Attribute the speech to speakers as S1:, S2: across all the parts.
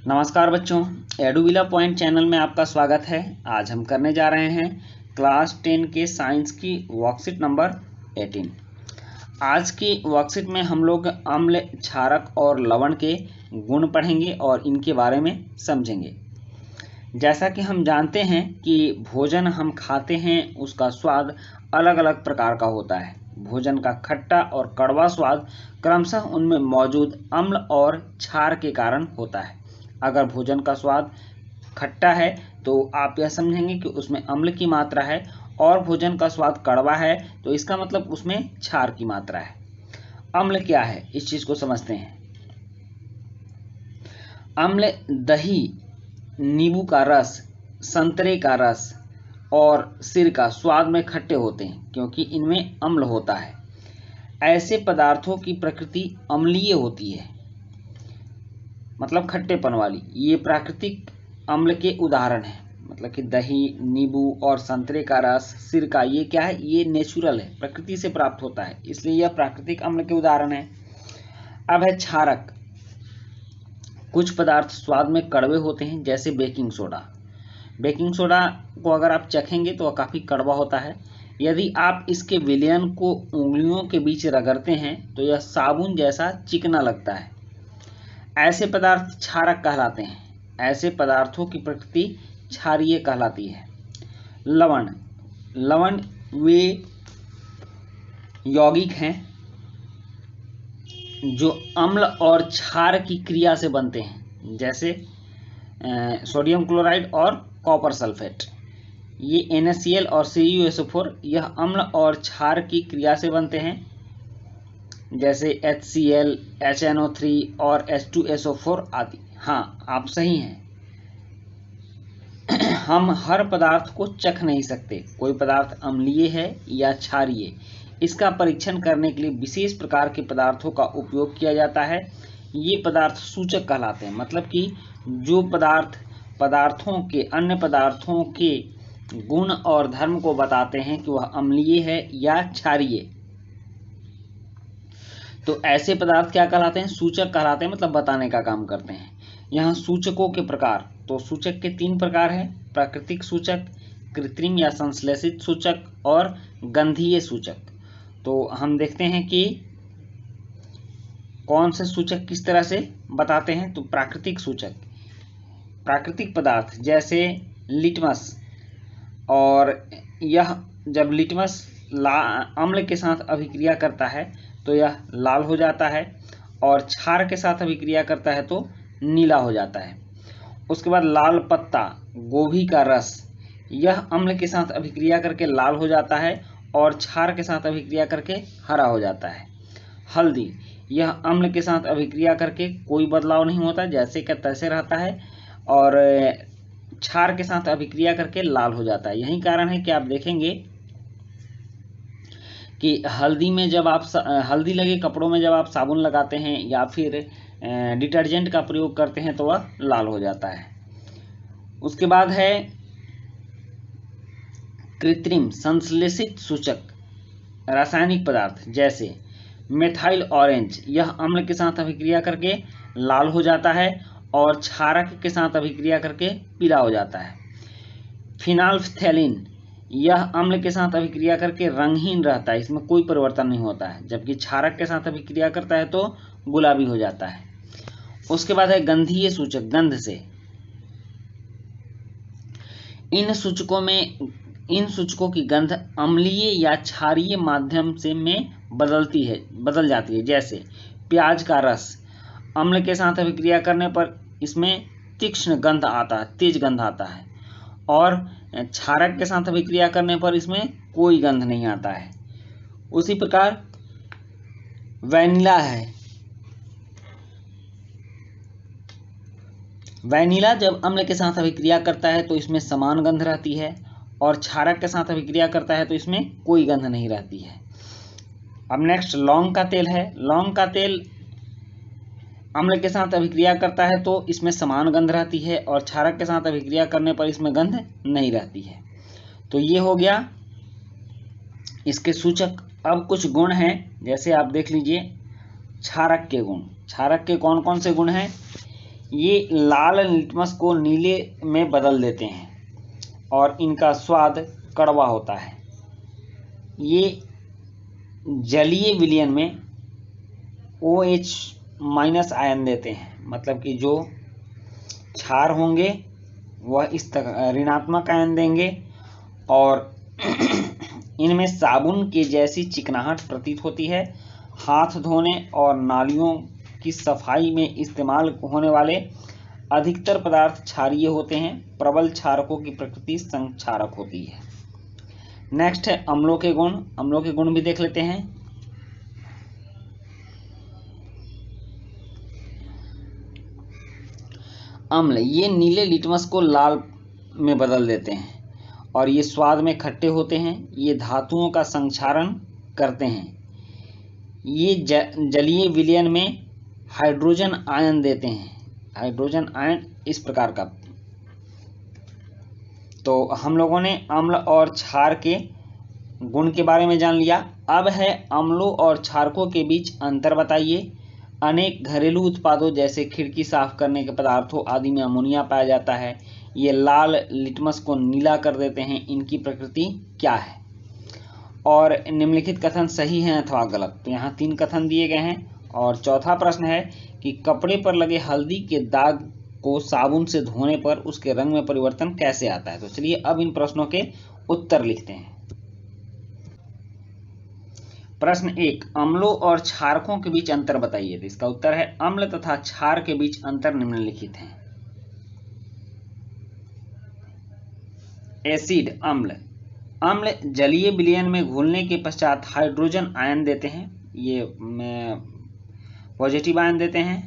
S1: नमस्कार बच्चों, एडुविला point channel में आपका स्वागत है। आज हम करने जा रहे हैं क्लास 10 के साइंस की वर्कशीट नंबर 18। आज की वर्कशीट में हम लोग अम्ल, क्षारक और लवण के गुण पढ़ेंगे और इनके बारे में समझेंगे। जैसा कि हम जानते हैं कि भोजन हम खाते हैं उसका स्वाद अलग अलग प्रकार का होता है। भोजन का खट्टा और कड़वा स्वाद क्रमशः उनमें मौजूद अम्ल और क्षार के कारण होता है। अगर भोजन का स्वाद खट्टा है तो आप यह समझेंगे कि उसमें अम्ल की मात्रा है, और भोजन का स्वाद कड़वा है तो इसका मतलब उसमें क्षार की मात्रा है। अम्ल क्या है, इस चीज को समझते हैं। अम्ल दही, नींबू का रस, संतरे का रस और सिरका स्वाद में खट्टे होते हैं क्योंकि इनमें अम्ल होता है। ऐसे पदार्थों की प्रकृति अम्लीय होती है, मतलब खट्टेपन वाली। ये प्राकृतिक अम्ल के उदाहरण हैं, मतलब कि दही, नींबू और संतरे का रस, सिरका, ये क्या है, ये नेचुरल है, प्रकृति से प्राप्त होता है, इसलिए यह प्राकृतिक अम्ल के उदाहरण है। अब है क्षारक। कुछ पदार्थ स्वाद में कड़वे होते हैं, जैसे बेकिंग सोडा। बेकिंग सोडा को अगर आप चखेंगे तो वह काफ़ी कड़वा होता है। यदि आप इसके विलयन को उंगलियों के बीच रगड़ते हैं तो यह साबुन जैसा चिकना लगता है। ऐसे पदार्थ क्षारक कहलाते हैं। ऐसे पदार्थों की प्रकृति क्षारीय कहलाती है। लवण। लवण वे यौगिक हैं जो अम्ल और क्षार की क्रिया से बनते हैं, जैसे सोडियम क्लोराइड और कॉपर सल्फेट। ये NaCl और CuSO4 यह अम्ल और क्षार की क्रिया से बनते हैं, जैसे HCl, HNO3 और H2SO4 आदि। हाँ, आप सही हैं। हम हर पदार्थ को चख नहीं सकते। कोई पदार्थ अम्लीय है या क्षारीय, इसका परीक्षण करने के लिए विशेष प्रकार के पदार्थों का उपयोग किया जाता है। ये पदार्थ सूचक कहलाते हैं, मतलब कि जो पदार्थों के अन्य पदार्थों के गुण और धर्म को बताते हैं कि वह अम्लीय है या क्षारीय। तो ऐसे पदार्थ क्या कहलाते हैं, सूचक कहलाते हैं, मतलब बताने का काम करते हैं। यहाँ सूचकों के प्रकार, तो सूचक के 3 प्रकार हैं: प्राकृतिक सूचक, कृत्रिम या संश्लेषित सूचक और गंधीय सूचक। तो हम देखते हैं कि कौन से सूचक किस तरह से बताते हैं। तो प्राकृतिक सूचक, प्राकृतिक पदार्थ जैसे लिटमस, और यह जब लिटमस अम्ल के साथ अभिक्रिया करता है तो यह लाल हो जाता है, और क्षार के साथ अभिक्रिया करता है तो नीला हो जाता है। उसके बाद लाल पत्ता, गोभी का रस, यह अम्ल के साथ अभिक्रिया करके लाल हो जाता है और क्षार के साथ अभिक्रिया करके हरा हो जाता है। हल्दी, यह अम्ल के साथ अभिक्रिया करके कोई बदलाव नहीं होता, जैसे का तैसे रहता है, और क्षार के साथ अभिक्रिया करके लाल हो जाता है। यही कारण है कि आप देखेंगे कि हल्दी में जब आप हल्दी लगे कपड़ों में जब आप साबुन लगाते हैं या फिर डिटर्जेंट का प्रयोग करते हैं तो वह लाल हो जाता है। उसके बाद है कृत्रिम संश्लेषित सूचक, रासायनिक पदार्थ जैसे मेथाइल ऑरेंज, यह अम्ल के साथ अभिक्रिया करके लाल हो जाता है और क्षारक के साथ अभिक्रिया करके पीला हो जाता है। फिनाल्फ्थैलीन, यह अम्ल के साथ अभिक्रिया करके रंगहीन रहता है, इसमें कोई परिवर्तन नहीं होता है, जबकि क्षारक के साथ अभिक्रिया करता है तो गुलाबी हो जाता है। उसके बाद है गंधीय सूचक, गंध से। इन सूचकों की गंध अम्लीय या क्षारीय माध्यम से में बदल जाती है, जैसे प्याज का रस, अम्ल के साथ अभिक्रिया करने पर इसमें तीक्ष्ण गंध आता है, तेज गंध आता है, और क्षारक के साथ अभिक्रिया करने पर इसमें कोई गंध नहीं आता है। उसी प्रकार वैनिला है। वैनिला जब अम्ल के साथ अभिक्रिया करता है तो इसमें समान गंध रहती है, और क्षारक के साथ अभिक्रिया करता है तो इसमें कोई गंध नहीं रहती है। अब नेक्स्ट लौंग का तेल है। लौंग का तेल अम्ल के साथ अभिक्रिया करता है तो इसमें समान गंध रहती है, और क्षारक के साथ अभिक्रिया करने पर इसमें गंध नहीं रहती है। तो ये हो गया इसके सूचक। अब कुछ गुण हैं, जैसे आप देख लीजिए क्षारक के गुण। क्षारक के कौन कौन से गुण हैं, ये लाल लिटमस को नीले में बदल देते हैं और इनका स्वाद कड़वा होता है। ये जलीय विलयन में OH- आयन देते हैं, मतलब कि जो क्षार होंगे वह इस तरह ऋणात्मक आयन देंगे और इनमें साबुन के जैसी चिकनाहट प्रतीत होती है। हाथ धोने और नालियों की सफाई में इस्तेमाल होने वाले अधिकतर पदार्थ क्षारीय होते हैं। प्रबल क्षारकों की प्रकृति संक्षारक होती है। नेक्स्ट है अम्लों के गुण। अम्लों के गुण भी देख लेते हैं। अम्ल ये नीले लिटमस को लाल में बदल देते हैं और ये स्वाद में खट्टे होते हैं। ये धातुओं का संक्षारण करते हैं। ये जलीय विलयन में हाइड्रोजन आयन देते हैं। हाइड्रोजन आयन इस प्रकार का। तो हम लोगों ने अम्ल और क्षार के गुण के बारे में जान लिया। अब है अम्लों और क्षारकों के बीच अंतर बताइए। अनेक घरेलू उत्पादों जैसे खिड़की साफ करने के पदार्थों आदि में अमोनिया पाया जाता है। ये लाल लिटमस को नीला कर देते हैं। इनकी प्रकृति क्या है? और निम्नलिखित कथन सही हैं अथवा गलत। तो यहाँ 3 कथन दिए गए हैं। और चौथा प्रश्न है कि कपड़े पर लगे हल्दी के दाग को साबुन से धोने पर उसके रंग में परिवर्तन कैसे आता है? तो चलिए अब इन प्रश्नों के उत्तर लिखते हैं। प्रश्न 1, अम्लों और क्षारकों के बीच अंतर बताइए। तो इसका उत्तर है अम्ल तथा क्षार के बीच अंतर निम्नलिखित है। एसिड अम्ल। अम्ल जलीय विलयन में घुलने के पश्चात हाइड्रोजन आयन देते हैं। ये पॉजिटिव आयन देते हैं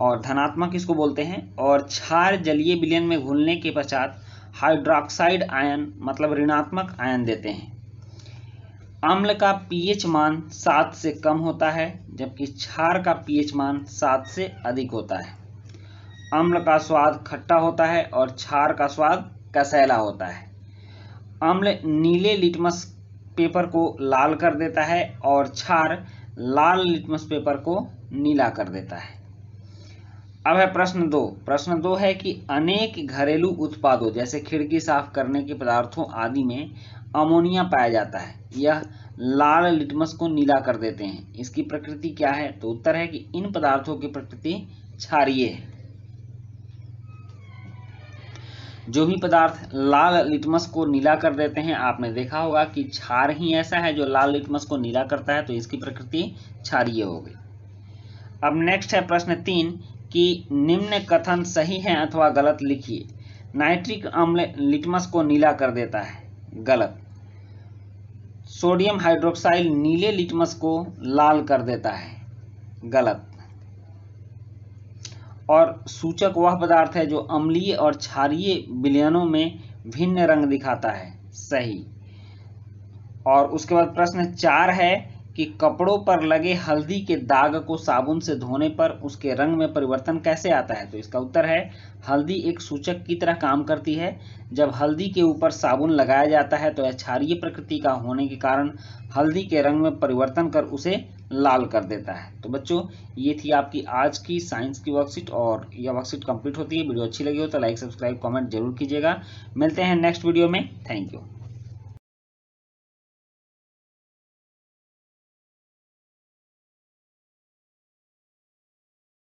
S1: और धनात्मक इसको बोलते हैं। और क्षार जलीय विलयन में घुलने के पश्चात हाइड्रोक्साइड आयन मतलब ऋणात्मक आयन देते हैं। अम्ल का pH मान 7 से कम होता है जबकि क्षार का pH मान 7 से अधिक होता है। अम्ल का स्वाद खट्टा होता है और क्षार का स्वाद कसैला होता है। अम्ल नीले लिटमस पेपर को लाल कर देता है और क्षार लाल लिटमस पेपर को नीला कर देता है। अब है प्रश्न 2। प्रश्न 2 है कि अनेक घरेलू उत्पादों जैसे खिड़की साफ करने के पदार्थों आदि में अमोनिया पाया जाता है। यह लाल लिटमस को नीला कर देते हैं। इसकी प्रकृति क्या है? तो उत्तर है कि इन पदार्थों की प्रकृति क्षारीय है। जो भी पदार्थ लाल लिटमस को नीला कर देते हैं, आपने देखा होगा कि क्षार ही ऐसा है जो लाल लिटमस को नीला करता है, तो इसकी प्रकृति क्षारीय हो गई। अब नेक्स्ट है प्रश्न 3 कि निम्न कथन सही है अथवा गलत लिखिए। नाइट्रिक अम्ल लिटमस को नीला कर देता है। गलत। सोडियम हाइड्रोक्साइड नीले लिटमस को लाल कर देता है। गलत। और सूचक वह पदार्थ है जो अम्लीय और क्षारीय विलयनों में भिन्न रंग दिखाता है। सही। और उसके बाद प्रश्न 4 है कि कपड़ों पर लगे हल्दी के दाग को साबुन से धोने पर उसके रंग में परिवर्तन कैसे आता है? तो इसका उत्तर है हल्दी एक सूचक की तरह काम करती है। जब हल्दी के ऊपर साबुन लगाया जाता है तो यह क्षारीय प्रकृति का होने के कारण हल्दी के रंग में परिवर्तन कर उसे लाल कर देता है। तो बच्चों, ये थी आपकी आज की साइंस की वर्कशीट और यह वर्कशीट कंप्लीट होती है। वीडियो अच्छी लगी हो तो लाइक, सब्सक्राइब, कमेंट जरूर कीजिएगा। मिलते हैं नेक्स्ट वीडियो में। Thank you.